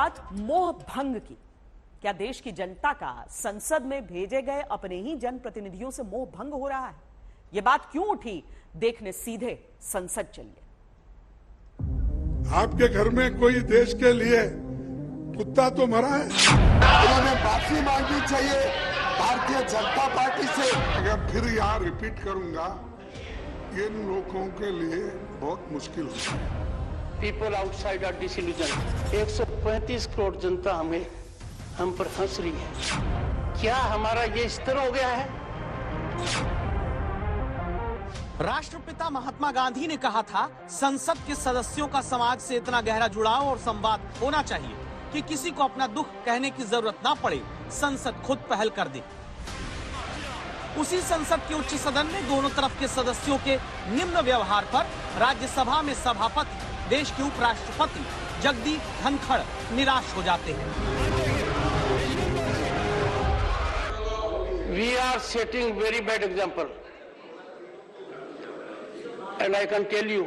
बात मोह भंग की। क्या देश की जनता का संसद में भेजे गए अपने ही जनप्रतिनिधियों से मोह भंग हो रहा है? यह बात क्यों उठी, देखने सीधे संसद चलिए। आपके घर में कोई देश के लिए कुत्ता तो मरा है? उन्होंने माफी मांगनी चाहिए भारतीय जनता पार्टी से। अगर फिर यहाँ रिपीट करूंगा, इन लोगों के लिए बहुत मुश्किल होगा। People outside are disillusion. 135 crore जनता हम पर हंस रही है। क्या हमारा ये स्तर हो गया है? राष्ट्रपिता महात्मा गांधी ने कहा था, संसद के सदस्यों का समाज से इतना गहरा जुड़ाव और संवाद होना चाहिए कि किसी को अपना दुख कहने की जरूरत ना पड़े, संसद खुद पहल कर दे। उसी संसद के उच्च सदन में दोनों तरफ के सदस्यों के निम्न व्यवहार पर राज्यसभा में सभापति, देश के उपराष्ट्रपति जगदीप धनखड़ निराश हो जाते हैं। We are setting very bad example, and I can tell you,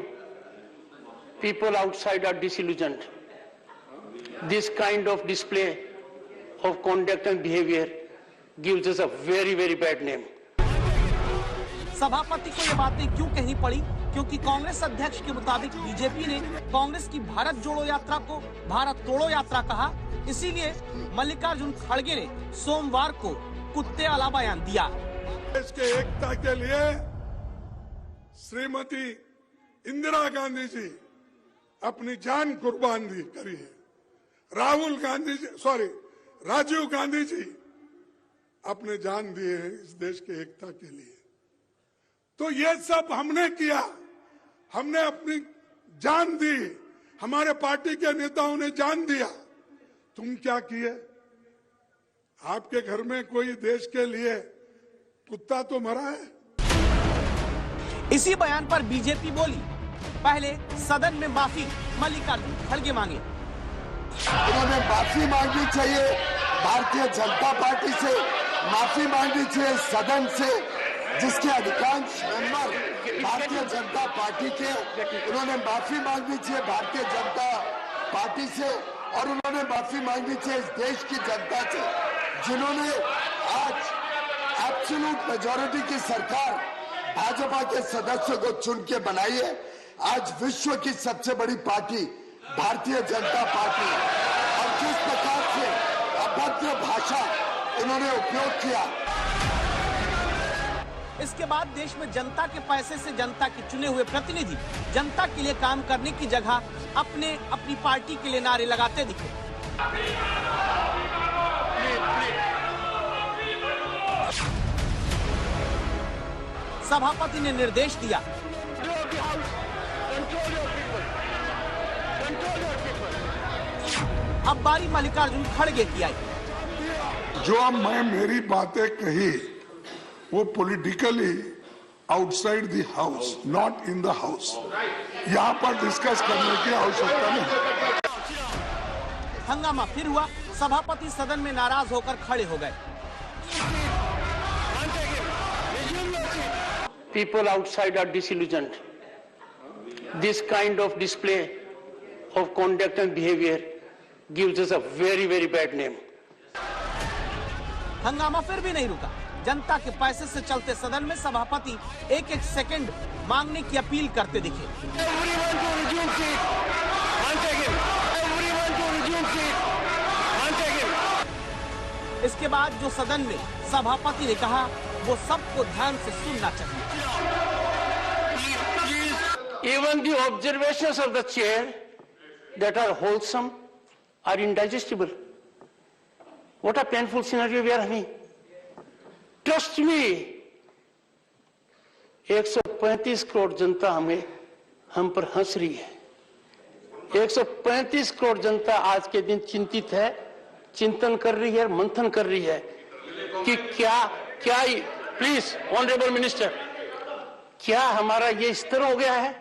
people outside are disillusioned. This kind of display of conduct and behavior gives us a very, very bad name. सभापति को ये बातें क्यों कहनी पड़ी? क्योंकि कांग्रेस अध्यक्ष के मुताबिक बीजेपी ने कांग्रेस की भारत जोड़ो यात्रा को भारत तोड़ो यात्रा कहा, इसीलिए मल्लिकार्जुन खड़गे ने सोमवार को कुत्ते वाला बयान दिया। देश के एकता के लिए श्रीमती इंदिरा गांधी जी अपनी जान कुर्बान करी है। राजीव गांधी जी अपने जान दिए हैं इस देश के एकता के लिए। तो ये सब हमने किया, हमने अपनी जान दी, हमारे पार्टी के नेताओं ने जान दिया। तुम क्या किए? आपके घर में कोई देश के लिए कुत्ता तो मरा है? इसी बयान पर बीजेपी बोली, पहले सदन में माफी मल्लिकार्जुन खड़गे मांगे। उन्होंने माफी मांगनी चाहिए भारतीय जनता पार्टी से, माफी मांगनी चाहिए सदन से, जिसके अधिकांश मेंबर भारतीय जनता पार्टी के। उन्होंने माफी मांगनी चाहिए भारतीय जनता पार्टी से, और उन्होंने माफी मांगनी चाहिए इस देश की जनता से, जिन्होंने आज एब्सोल्यूट मेजॉरिटी की सरकार भाजपा के सदस्यों को चुन के बनाई है। आज विश्व की सबसे बड़ी पार्टी भारतीय जनता पार्टी, और जिस प्रकार से अभद्र भाषा इन्होंने उपयोग किया। इसके बाद देश में जनता के पैसे से जनता के चुने हुए प्रतिनिधि जनता के लिए काम करने की जगह अपनी पार्टी के लिए नारे लगाते दिखे। सभापति ने निर्देश दिया, अब बारी मल्लिकार्जुन खड़गे की आई। जो मैं मेरी बातें कही वो politically outside the house, not in the house. यहाँ पर डिस्कस करने की आवश्यकता नहीं। हंगामा फिर हुआ, सभापति सदन में नाराज होकर खड़े हो गए। People outside are disillusioned. This kind of display of conduct and behavior gives us a very, very bad name. हंगामा फिर भी नहीं रुका। जनता के पैसे से चलते सदन में सभापति एक एक सेकंड मांगने की अपील करते दिखे। इसके बाद जो सदन में सभापति ने कहा वो सबको ध्यान से सुनना चाहिए। Even the observations of the chair that are wholesome are indigestible. What a painful scenario we are having. Trust me, 135 crore जनता हम पर हंस रही है। 135 करोड़ जनता आज के दिन चिंतित है, चिंतन कर रही है, मंथन कर रही है कि क्या प्लीज ऑनरेबल मिनिस्टर, क्या हमारा ये स्तर हो गया है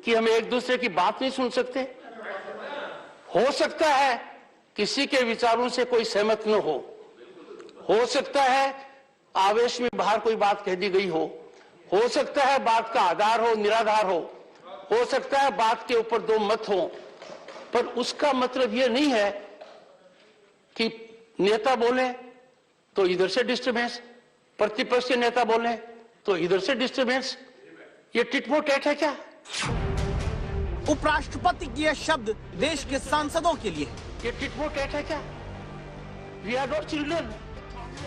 कि हम एक दूसरे की बात नहीं सुन सकते? हो सकता है किसी के विचारों से कोई सहमत न हो सकता है आवेश में बाहर कोई बात कह दी गई हो सकता है बात का आधार हो निराधार हो सकता है बात के ऊपर दो मत हो, पर उसका मतलब ये नहीं है कि नेता बोले तो इधर से डिस्टर्बेंस, प्रतिपक्ष के नेता बोले तो इधर से डिस्टर्बेंस। ये टिटमो टैट है क्या? उपराष्ट्रपति की यह शब्द देश के सांसदों के लिए है। ये टिटमो टैट है क्या? We are not children.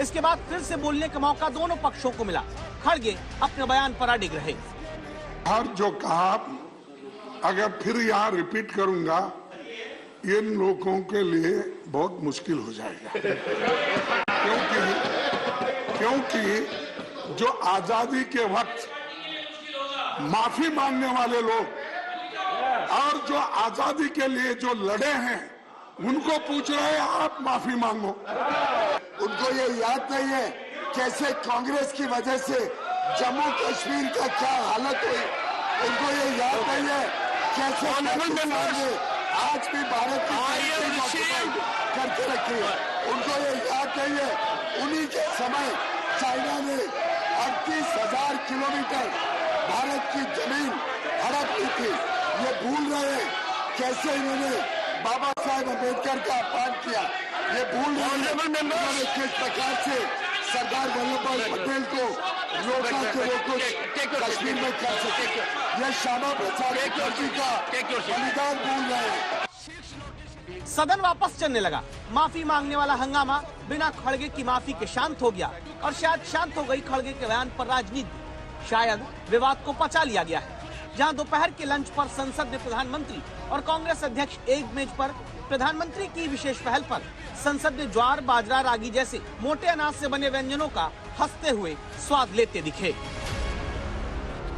इसके बाद फिर से बोलने का मौका दोनों पक्षों को मिला। खड़गे अपने बयान पर अडिग रहे। और जो कहा अगर फिर यहाँ रिपीट करूंगा, इन लोगों के लिए बहुत मुश्किल हो जाएगा। क्योंकि जो आजादी के वक्त माफी मांगने वाले लोग और जो आजादी के लिए जो लड़े हैं, उनको पूछ रहे हैं आप माफी मांगो। उनको ये याद नहीं है कैसे कांग्रेस की वजह से जम्मू कश्मीर का क्या हालत हुई। उनको ये याद नहीं है कैसे आज भी भारत की करके रखी है। उनको ये याद नहीं है उन्हीं के समय चाइना ने 38,000 किलोमीटर भारत की जमीन हड़प ली थी। ये भूल रहे हैं कैसे इन्होंने बाबा साहेब अम्बेडकर का अपमान किया। ये भूल रहे हैं उन्होंने किस प्रकार से सरदार वल्लभ भाई पटेल को रोका कि वो कुछ कश्मीर में कर सके। ये श्यामा प्रसाद मुखर्जी का बलिदान भूल रहे हैं। सदन वापस चलने लगा। माफी मांगने वाला हंगामा बिना खड़गे की माफी के शांत हो गया और शायद शांत हो गई खड़गे के बयान पर राजनीति। शायद विवाद को पचा लिया गया है। जहां दोपहर के लंच पर संसद में प्रधानमंत्री और कांग्रेस अध्यक्ष एक मेज पर प्रधानमंत्री की विशेष पहल पर संसद में ज्वार, बाजरा, रागी जैसे मोटे अनाज से बने व्यंजनों का हंसते हुए स्वाद लेते दिखे।